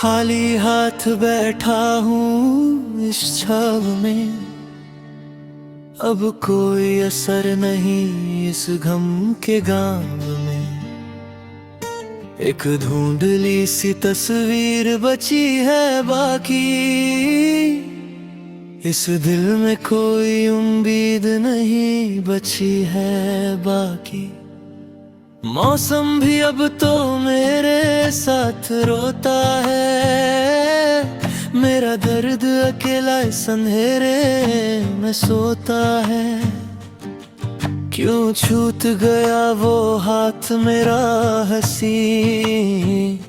खाली हाथ बैठा हूँ इस छाव में, अब कोई असर नहीं इस गम के गाँव में। एक धुंधली सी तस्वीर बची है बाकी, इस दिल में कोई उम्मीद नहीं बची है बाकी। मौसम भी अब तो मेरे साथ रोता है, मेरा दर्द अकेला इस अंधेरे में सोता है। क्यों छूट गया वो हाथ मेरा हंसी,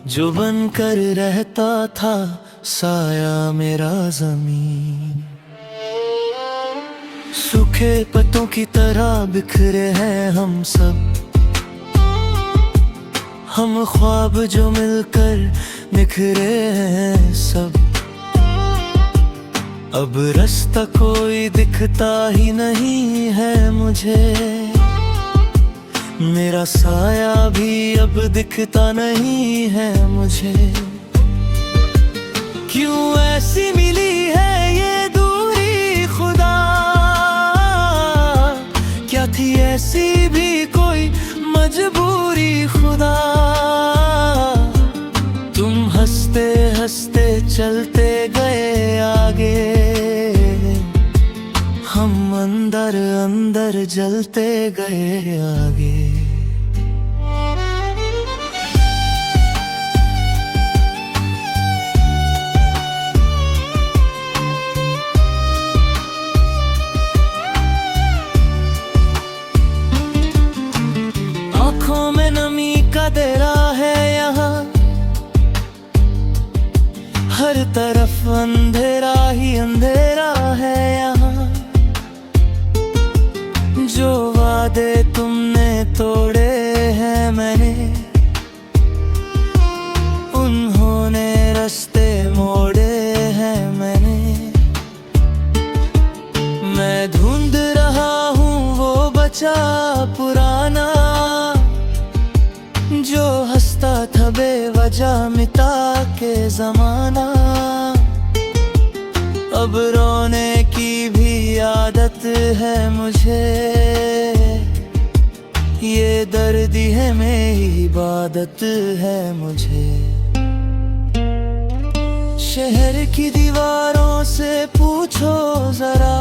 जो बनकर रहता था साया मेरा ज़मीन। सूखे पत्तों की तरह बिखरे हैं हम सब, हम ख्वाब जो मिलकर निखरे हैं सब। अब रास्ता कोई दिखता ही नहीं है मुझे, मेरा साया भी अब दिखता नहीं है मुझे। क्यों ऐसी मिली है ये दूरी खुदा, क्या थी ऐसी भी कोई मजबूरी खुदा। तुम हंसते हंसते चलते गए आगे, हम अंदर अंदर जलते गए आगे। आँखों में नमी का डेरा है यहाँ, हर तरफ अंधेरा ही अंधेरा है यहाँ। जो वादे तुमने तोड़े हैं मैंने, उन्होंने रास्ते मोड़े हैं मैंने। मैं ढूंढ रहा हूँ वो बचा पुराना, जो हंसता था बेवजह मिटा के ज़माना। अब रोने की भी आदत है मुझे, ये दर्द है मेरी इबादत है मुझे। शहर की दीवारों से पूछो जरा,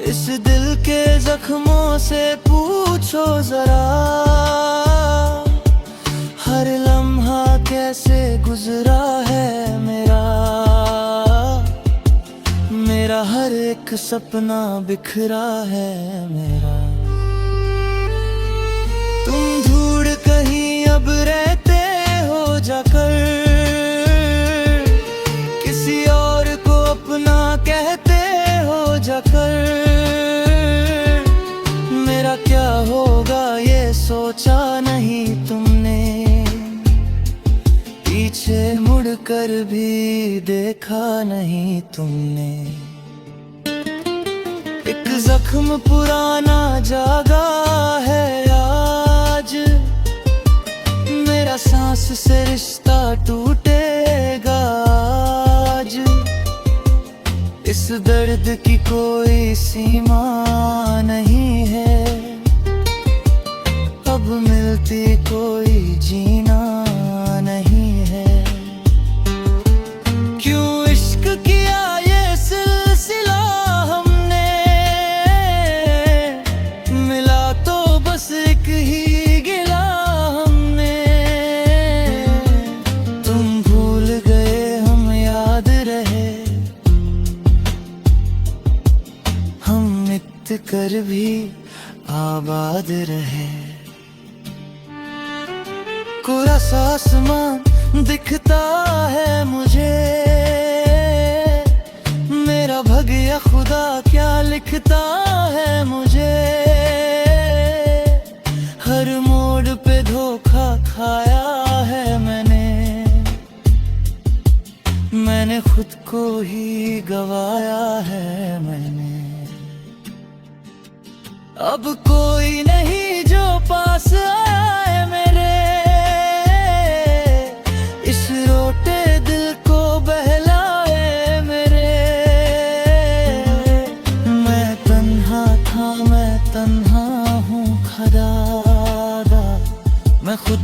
इस दिल के जख्मों से पूछो जरा। हर लम्हा कैसे गुजरा है मेरा, मेरा हर एक सपना बिखरा है मेरा। तुम ढूंढ कहीं अब रहते हो जाकर, किसी और को अपना कहते हो जाकर। मेरा क्या होगा ये सोचा नहीं तुमने, पीछे मुड़कर भी देखा नहीं तुमने। एक जख्म पुराना जागा है आज, मेरा सांस से रिश्ता टूटेगा आज। इस दर्द की कोई सीमा नहीं है, अब मिलती कोई जीना नहीं है। क्यों इश्क किया ये सिलसिला हमने, मिला तो बस एक ही गिला हमने। तुम भूल गए हम याद रहे, हम मिट कर भी आबाद रहे। कोरा सा आसमान दिखता है मुझे, मेरा भगिया खुदा क्या लिखता है मुझे। हर मोड़ पे धोखा खाया है मैंने खुद को ही गवाया है मैंने। अब कोई नहीं जो पास आए मेरे,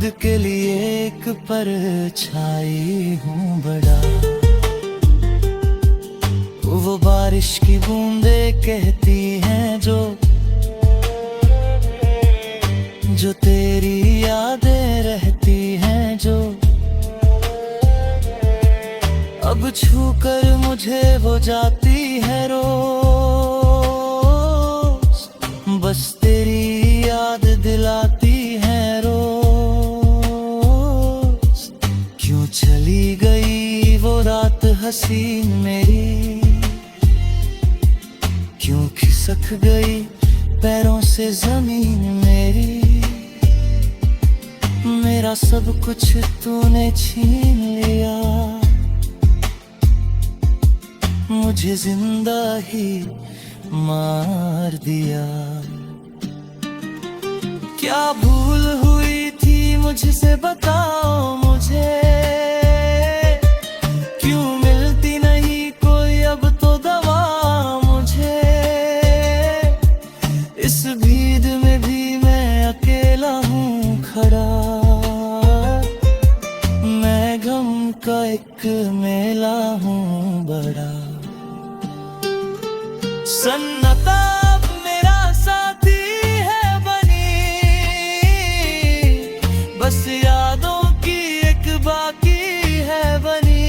खुद के लिए एक परछाई हूँ बड़ा। वो बारिश की बूंदे कहती हैं जो तेरी यादें रहती हैं जो, अब छू कर मुझे वो जाती है रोज, बस तेरी याद दिलाती है रोज। क्यों चली गई वो रात हसीन मेरी, क्यों खिसक गई पैरों से जमीन मेरी। मेरा सब कुछ तूने छीन लिया, मुझे जिंदा ही मार दिया। क्या भूल हुई थी मुझसे बताओ मुझे, क्यों मिलती नहीं कोई अब तो दवा मुझे। इस भीड़ में भी मैं अकेला हूँ खड़ा, मैं गम का एक मेला हूँ बड़ा। सन्नाटा अब मेरा साथी है बनी, बस यादों की एक बाकी है बनी।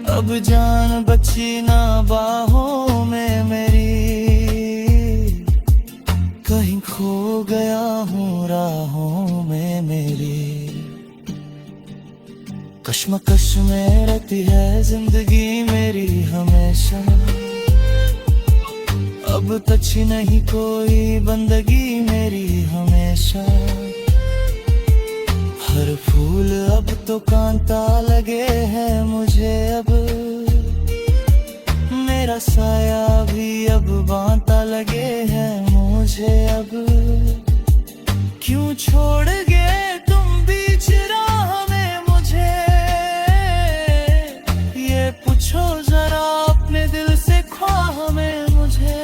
अब जान बची ना बाहों में मेरी, कहीं खो गया हूँ राहों में मेरी। कश्मकश में रहती है जिंदगी मेरी हमेशा, अब तची नहीं कोई बंदगी मेरी हमेशा। हर फूल अब तो कांटा लगे है मुझे अब, मेरा साया भी अब बांटा लगे है मुझे अब। क्यों छोड़ गए तुम बीच राह में मुझे, ये पूछो जरा अपने दिल से ख्वाह में मुझे।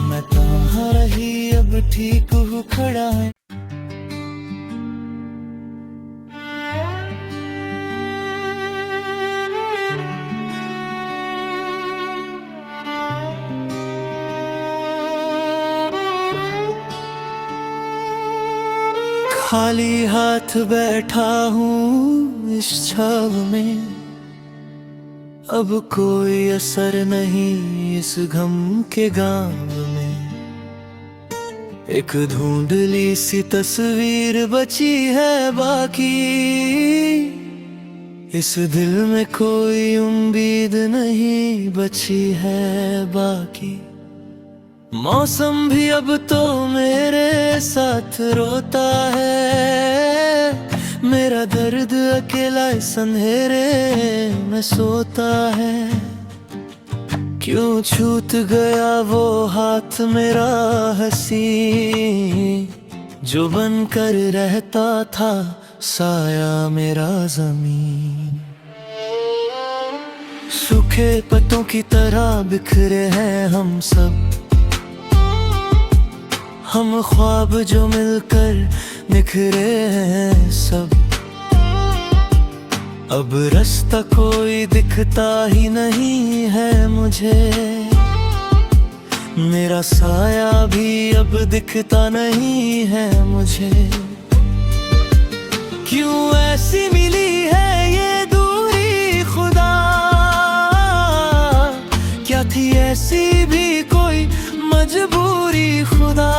मैं कहाँ रही अब ठीक हूँ खड़ा है। खाली हाथ बैठा हूँ इस छाव में, अब कोई असर नहीं इस गम के गाँव में। एक धुंधली सी तस्वीर बची है बाकी, इस दिल में कोई उम्मीद नहीं बची है बाकी। मौसम भी अब तो मेरे साथ रोता है, मेरा दर्द अकेला इस अंधेरे में सोता है। क्यों छूट गया वो हाथ मेरा हंसी, जो बनकर रहता था साया मेरा ज़मीन। सूखे पत्तों की तरह बिखरे हैं हम सब, हम ख्वाब जो मिलकर निखरे हैं सब। अब रास्ता कोई दिखता ही नहीं है मुझे, मेरा साया भी अब दिखता नहीं है मुझे। क्यों ऐसी मिली है ये दूरी खुदा, क्या थी ऐसी भी कोई मजबूरी खुदा।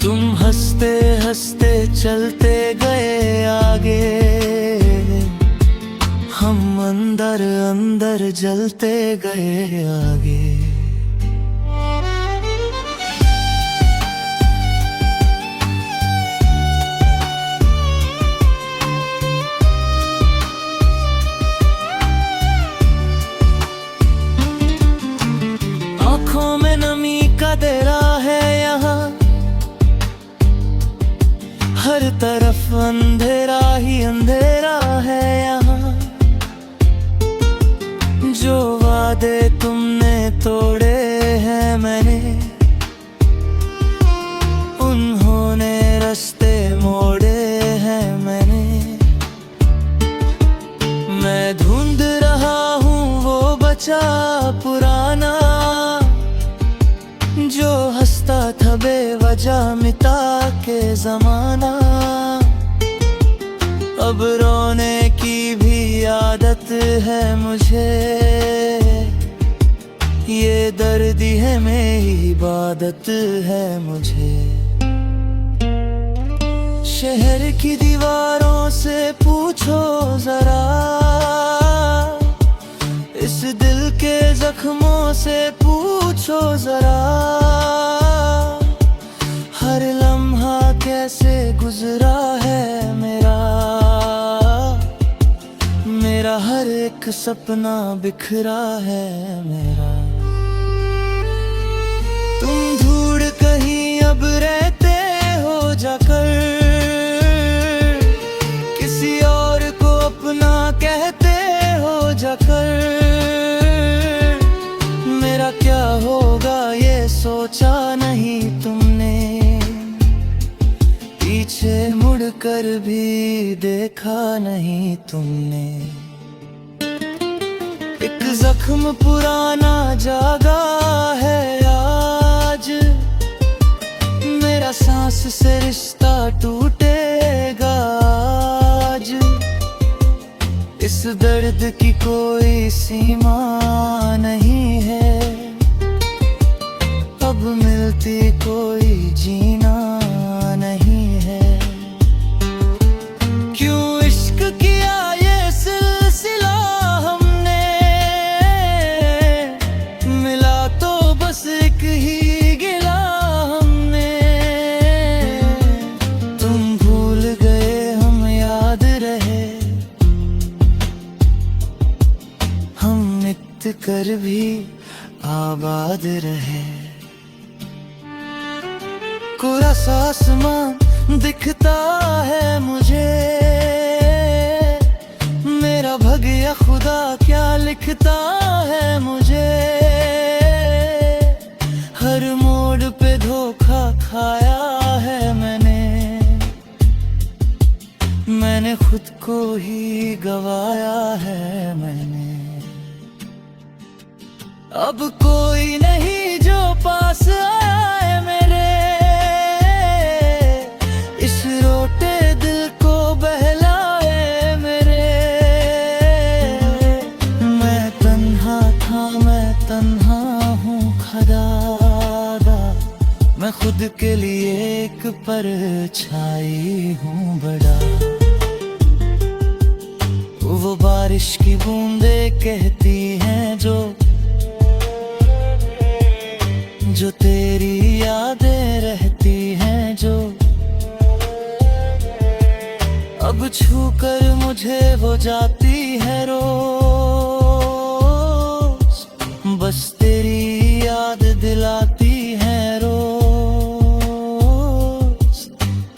तुम हंसते हंसते चलते गए आगे, हम अंदर अंदर जलते गए आगे। आँखों में नमी का डेरा है यहाँ, हर तरफ अंधेरा ही अंधेरा है यहाँ। जो वादे तुमने तोड़े हैं मैंने, जा मिटा के जमाना, अब रोने की भी आदत है मुझे। ये दर्द है मेरी इबादत है मुझे। शहर की दीवारों से पूछो जरा, इस दिल के जख्मों से पूछो जरा, हर लम्हा कैसे गुजरा है मेरा। मेरा हर एक सपना बिखरा है मेरा। तुम ढूंढ कहीं अब रहते हो जाकर, किसी और को अपना कहते हो जाकर। मेरा क्या होगा ये सोचा नहीं तुमने, पीछे मुड़कर भी देखा नहीं तुमने। एक जख्म पुराना जागा है आज, मेरा सांस से रिश्ता टूटेगा आज। इस दर्द की कोई सीमा नहीं है, अब मिलती कोई जीना नहीं है। क्यों इश्क किया ये सिलसिला हमने, मिला तो बस एक ही गिला हमने। तुम भूल गए हम याद रहे, हम मिट कर भी आबाद रहे। कोरा सा आसमान दिखता है मुझे, मेरा भगिया खुदा क्या लिखता है मुझे। हर मोड़ पे धोखा खाया है मैंने खुद को ही गवाया है मैंने। अब कोई नहीं जो पास आए मेरे, इस रोटे दिल को बहलाए मेरे। मैं तन्हा था, मैं तन्हा हूँ खुदादा, मैं खुद के लिए एक परछाई हूँ बड़ा। वो बारिश की बूंदे कहती हैं जो तेरी यादें रहती हैं जो, अब छूकर मुझे वो जाती है रोज। बस तेरी याद दिलाती है रोज।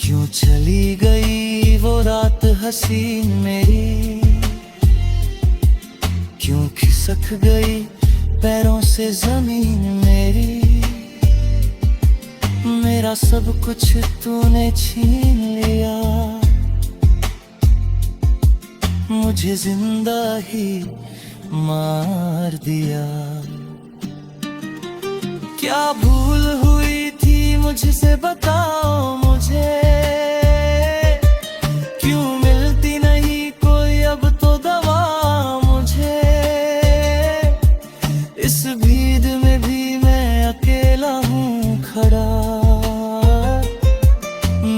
क्यों चली गई वो रात हसीन मेरी, क्यों खिसक गई पैरों से जमीन मेरी। मेरा सब कुछ तूने छीन लिया, मुझे जिंदा ही मार दिया। क्या भूल हुई थी मुझसे बताओ मुझे, क्यों मिलती नहीं कोई अब तो दवा मुझे। इस भीड़ में भी मैं अकेला हूँ खड़ा,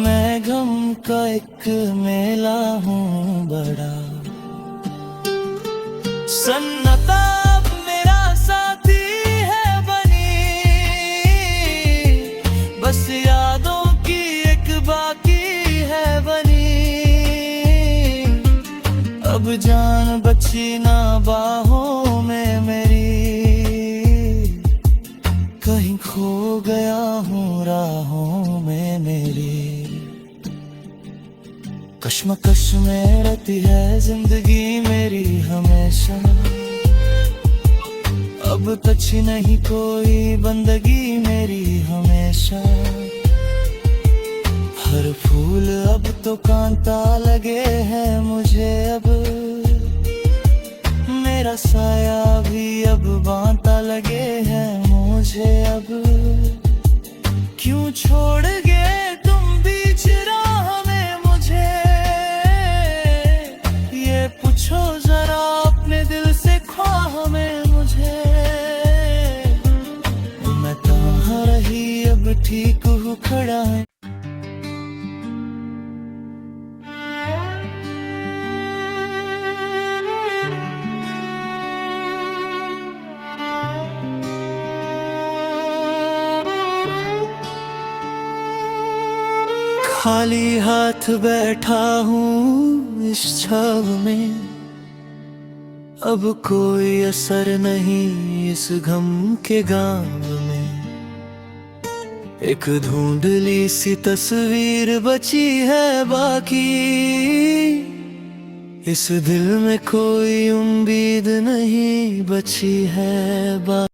मैं गम का एक मेला हूँ बड़ा। सन्नाटा मेरा साथी है बनी, बस यादों की एक बाकी है बनी। अब जान बची ना बाहों में मेरी, कहीं खो गया हूँ राहों में मेरी। कश्मकश में रहती है जिंदगी मेरी हमेशा, अब बची नहीं कोई बंदगी मेरी हमेशा। हर फूल अब तो कांटा लगे है मुझे, अब मेरा साया भी अब बांता लगे है मुझे। अब क्यों छोड़ गए तुम बीच राह में मुझे, ये पूछो जरा अपने दिल से ख्वाह में मुझे। मैं कहाँ रही अब ठीक हूँ खड़ा है। खाली हाथ बैठा हूँ इस छाव में, अब कोई असर नहीं इस गम के गाँव में। एक धुंधली सी तस्वीर बची है बाकी, इस दिल में कोई उम्मीद नहीं बची है बाकी।